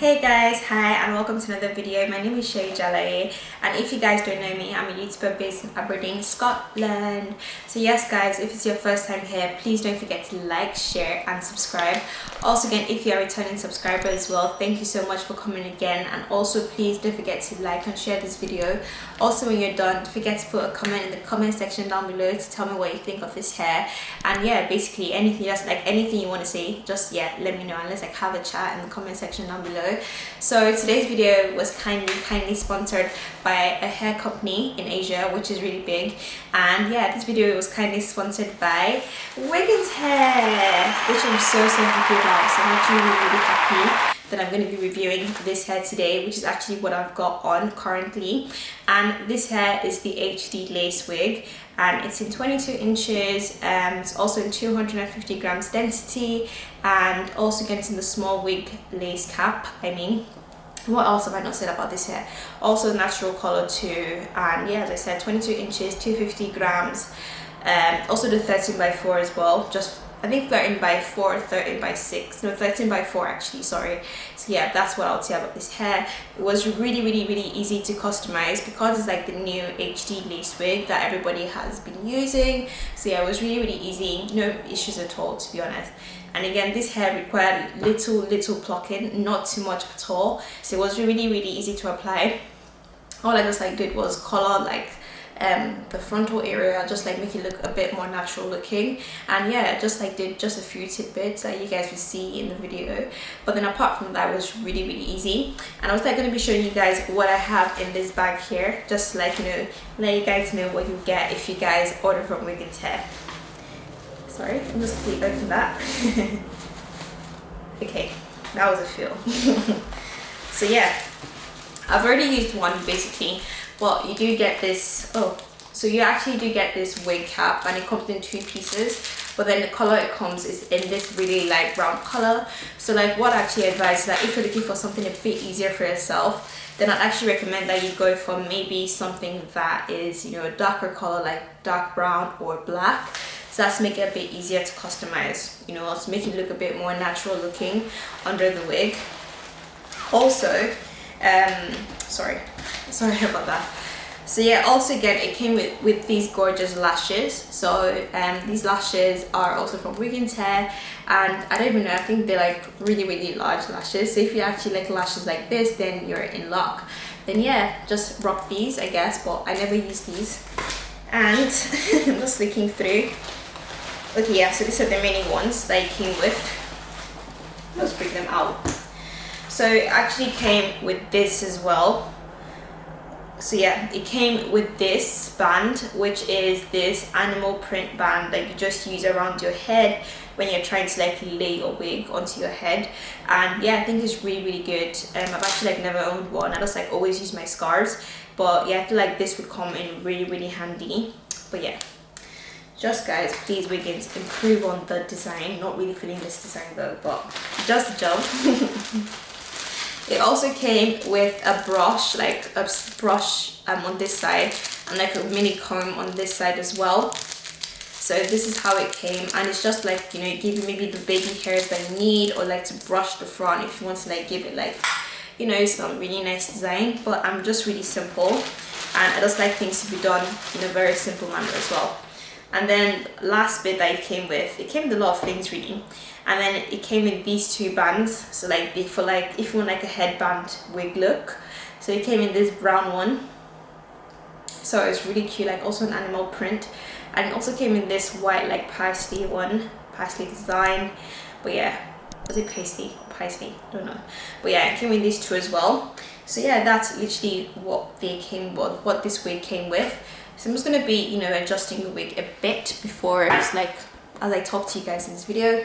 Hey guys, hi and welcome to another video. My name is Straight HD Lace, and if you guys don't know me, I'm a YouTuber based in Aberdeen, Scotland. So yes guys, if it's your first time here, please don't forget to like, share and subscribe. Also again, if you're a returning subscriber as well, thank you so much for coming again, and also please don't forget to like and share this video. Also when you're done, don't forget to put a comment in the comment section down below to tell me what you think of this hair. And yeah, basically anything, just like anything you want to say, just let me know, and let's like have a chat in the comment section down below. So today's video was kindly sponsored by a hair company in Asia, which is really big. And yeah, this video was kindly sponsored by Wiggins Hair, which I'm so happy about. So I'm actually really happy that I'm going to be reviewing this hair today, which is actually what I've got on currently. And this hair is the HD Lace Wig, and it's in 22 inches. It's also in 250 grams density, and also again it's in the small wig lace cap. What else have I not said about this hair? Also natural color too, and yeah, as I said, 22 inches, 250 grams. Also the 13x4 as well, just I think 13x4, 13x6, no 13x4 actually, sorry. So yeah, that's what I'll say about this hair. It was really easy to customize because it's like the new HD lace wig that everybody has been using. So yeah, it was really easy, no issues at all, to be honest. And again, this hair required little plucking, not too much at all. So it was really easy to apply. All I just did was color the frontal area, just make it look a bit more natural looking. And yeah, did just a few tidbits that you guys will see in the video. But then apart from that, it was really easy. And I was going to be showing you guys what I have in this bag here, just let you guys know what you get if you guys order from Wiggins Hair. Sorry, I'm just going to open that. Okay, that was a feel. So yeah, I've already used one basically. Well, you do get this, so you actually do get this wig cap, and it comes in 2 pieces, but then the color it comes is in this really light brown color. So what I actually advise is that if you're looking for something a bit easier for yourself, then I'd actually recommend that you go for maybe something that is, a darker color like dark brown or black. So that's to make it a bit easier to customize, to make it look a bit more natural looking under the wig. Also, sorry about that. So yeah, also again, it came with these gorgeous lashes. So these lashes are also from Wiggins Hair, and I don't even know, I think they're really large lashes. So if you actually like lashes like this, then you're in luck. Then yeah, just rock these, I guess, but I never use these. And I'm just looking through. Okay, yeah, so these are the mini ones that it came with. Let's bring them out. So it actually came with this as well. So yeah, it came with this band, which is this animal print band that you just use around your head when you're trying to lay your wig onto your head. And yeah, I think it's really good. I've actually never owned one. I just always use my scarves, but yeah, I feel like this would come in really handy. But yeah, just guys, please Wiggins, improve on the design. Not really feeling this design though, but just a job. It also came with a brush, on this side, and a mini comb on this side as well. So this is how it came, and it's just give you maybe the baby hairs that you need, or to brush the front if you want to give it some really nice design. But I'm just really simple, and I just like things to be done in a very simple manner as well. And then last bit that it came with a lot of things really. And then it came in these 2 bands, so if you want a headband wig look. So it came in this brown one, so it's really cute, also an animal print. And it also came in this white paisley design. But yeah, was it paisley? Don't know. But yeah, it came in these 2 as well. So yeah, that's literally what this wig came with. So I'm just gonna be adjusting the wig a bit before as I talk to you guys in this video.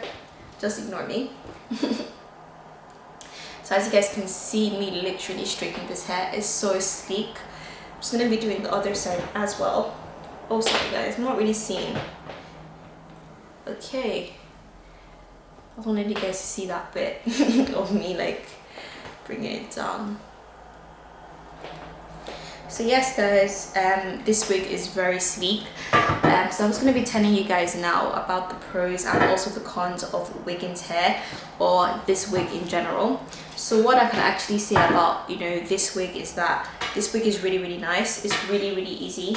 Just ignore me. So as you guys can see me literally straightening this hair, is so sleek. I'm just gonna be doing the other side as well. Oh sorry guys, I'm not really seeing. Okay, I wanted you guys to see that bit of me bringing it down. So yes guys, this wig is very sleek. So I'm just going to be telling you guys now about the pros and also the cons of Wiggins Hair, or this wig in general. So what I can actually say about, you know, this wig is that this wig is really nice. It's really easy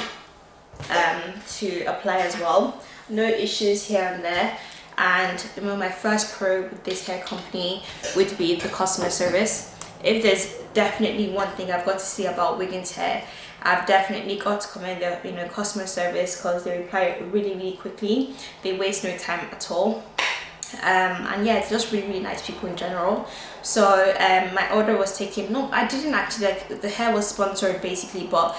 to apply as well. No issues here and there. And you know, my first pro with this hair company would be the customer service. If there's definitely one thing I've got to say about Wiggins Hair, I've definitely got to commend their, you know, customer service, because they reply really quickly. They waste no time at all. And yeah, it's just really nice people in general. So my order was taken, no, I didn't actually, like, the hair was sponsored basically, but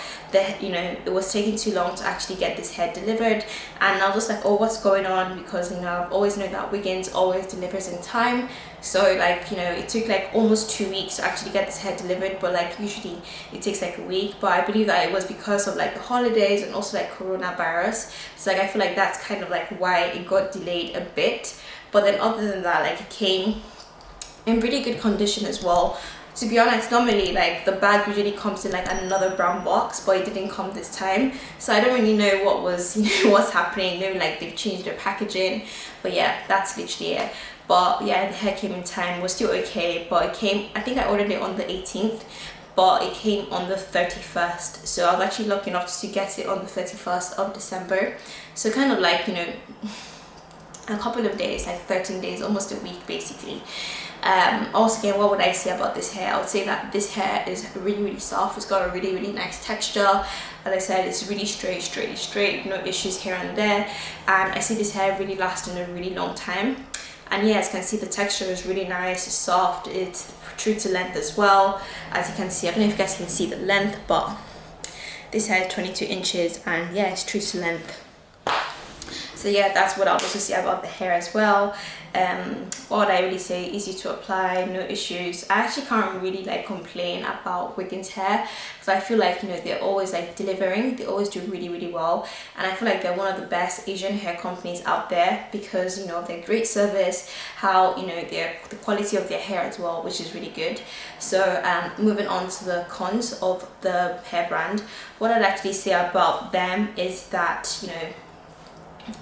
you know, it was taking too long to actually get this hair delivered. And I was just like, oh, what's going on? Because, you know, I've always known that Wiggins always delivers in time. So like, you know, it took like almost 2 weeks to actually get this hair delivered, but like usually it takes like a week. But I believe that it was because of like the holidays and also like coronavirus. So like I feel like that's kind of like why it got delayed a bit. But then other than that, like, it came in really good condition as well. To be honest, normally like the bag usually comes in like another brown box, but it didn't come this time. So I don't really know what was, you know, what's happening. Maybe like they've changed their packaging, but yeah, that's literally it. But yeah, the hair came in time, was still okay, but it came, I think I ordered it on the 18th, but it came on the 31st. So I was actually lucky enough to get it on the 31st of December. So kind of like, you know, a couple of days, like 13 days, almost a week basically. Also again, what would I say about this hair? I would say that this hair is really soft. It's got a really nice texture. As I said, it's really straight, no issues here and there. And I see this hair really lasting a really long time. And yeah, as you can see, the texture is really nice, it's soft, it's true to length as well. As you can see, I don't know if you guys can see the length, but this hair is 22 inches and yeah, it's true to length. So yeah, that's what I'll also say about the hair as well. What I really say, easy to apply, no issues. I actually can't really like complain about Wiggins Hair, because I feel like, you know, they're always like delivering. They always do really well, and I feel like they're one of the best Asian hair companies out there, because, you know, their great service, how, you know, the quality of their hair as well, which is really good. So moving on to the cons of the hair brand, what I'd actually say about them is that, you know,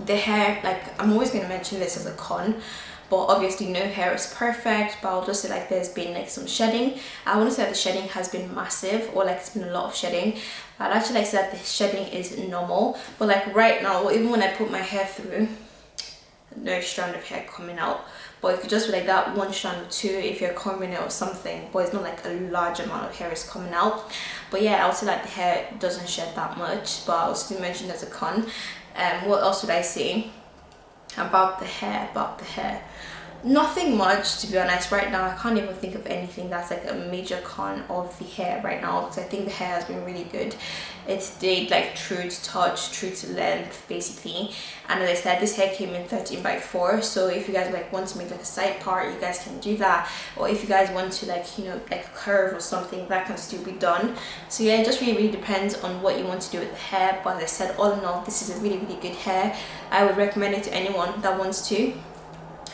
the hair, like, I'm always going to mention this as a con, but obviously no hair is perfect. But I'll just say like there's been like some shedding. I want to say that the shedding has been massive, or like it's been a lot of shedding. I'd actually like to say that the shedding is normal, but like right now, even when I put my hair through, no strand of hair coming out. But it could just be like that one strand or two if you're combing it or something, but it's not like a large amount of hair is coming out. But yeah, I would say that the hair doesn't shed that much, but I'll still mention as a con. What else would I say about the hair? Nothing much, to be honest. Right now I can't even think of anything that's like a major con of the hair right now, because I think the hair has been really good. It's stayed like true to touch, true to length basically. And as I said, this hair came in 13x4, so if you guys like want to make like a side part, you guys can do that. Or if you guys want to like, you know, like a curve or something, that can still be done. So yeah, it just really depends on what you want to do with the hair. But as I said, all in all, this is a really good hair. I would recommend it to anyone that wants to.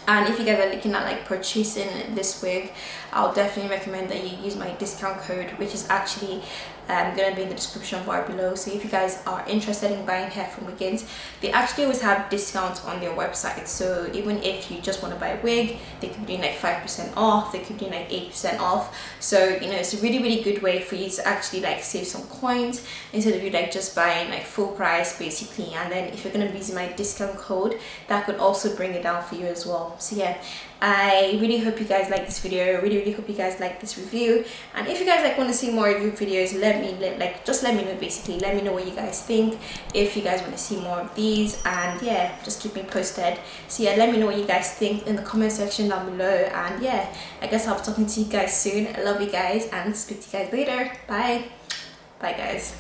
And if you guys are looking at like purchasing this wig, I'll definitely recommend that you use my discount code, which is actually gonna be in the description bar below. So if you guys are interested in buying hair from Wiggins, they actually always have discounts on their website. So even if you just want to buy a wig, they could be doing like 5% off, they could be doing like 8% off. So, you know, it's a really good way for you to actually like save some coins, instead of you like just buying like full price basically. And then if you're gonna be using my discount code, that could also bring it down for you as well. So yeah, I really hope you guys like this video. Really hope you guys like this review. And if you guys like want to see more review videos, just let me know basically. Let me know what you guys think, if you guys want to see more of these, and yeah, just keep me posted. So yeah, let me know what you guys think in the comment section down below. And yeah, I guess I'll be talking to you guys soon. I love you guys and speak to you guys later. Bye guys.